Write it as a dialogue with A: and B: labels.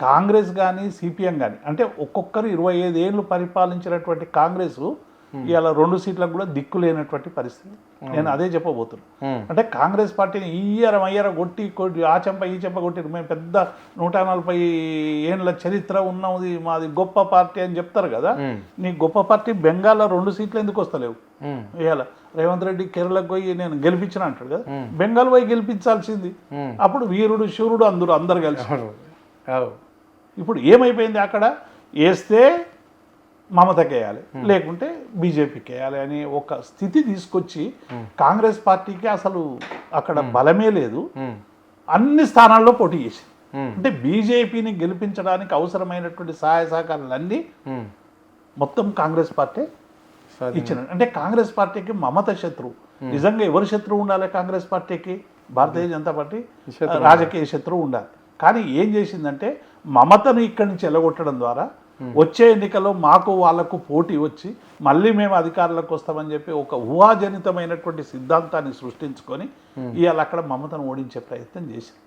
A: కాంగ్రెస్ కానీ సిపిఎం కానీ అంటే ఒక్కొక్కరు 25 ఏళ్ళు పరిపాలించినటువంటి కాంగ్రెస్ ఇవాళ 2 సీట్లకు కూడా దిక్కు లేనటువంటి పరిస్థితి. నేను అదే చెప్పబోతున్నాను. అంటే కాంగ్రెస్ పార్టీని అయ్యర కొట్టి ఆ చెంప ఈ చెంప కొట్టి మేము పెద్ద 140 ఏళ్ళ చరిత్ర ఉన్నది మాది గొప్ప పార్టీ అని చెప్తారు కదా. నీ గొప్ప పార్టీ బెంగాల్లో 2 సీట్లు ఎందుకు వస్తలేవు? ఇవాళ రేవంత్ రెడ్డి కేరళకు పోయి నేను గెలిపించిన అంటాడు కదా, బెంగాల్ పోయి గెలిపించాల్సింది. అప్పుడు వీరుడు శూరుడు అందరు కలిసి. ఇప్పుడు ఏమైపోయింది, అక్కడ వేస్తే మమతకి వేయాలి లేకుంటే బీజేపీకి వేయాలి అనే ఒక స్థితి తీసుకొచ్చి కాంగ్రెస్ పార్టీకి అసలు అక్కడ బలమే లేదు, అన్ని స్థానాల్లో పోటీ చేసింది. అంటే బీజేపీని గెలిపించడానికి అవసరమైనటువంటి సహాయ సహకారాలన్నీ మొత్తం కాంగ్రెస్ పార్టీ ఇచ్చిన. అంటే కాంగ్రెస్ పార్టీకి మమత శత్రువు. నిజంగా ఎవరు శత్రువు ఉండాలి కాంగ్రెస్ పార్టీకి? భారతీయ జనతా పార్టీ రాజకీయ శత్రువు ఉండాలి. కానీ ఏం చేసిందంటే మమతను ఇక్కడి నుంచి ఎల్లగొట్టడం ద్వారా వచ్చే ఎన్నికల్లో మాకు వాళ్లకు పోటీ వచ్చి మళ్ళీ మేము అధికారంలోకి వస్తామని చెప్పి ఒక ఊహాజనితమైనటువంటి సిద్ధాంతాన్ని సృష్టించుకొని ఇవాళ అక్కడ మమతను ఓడించే ప్రయత్నం చేసింది.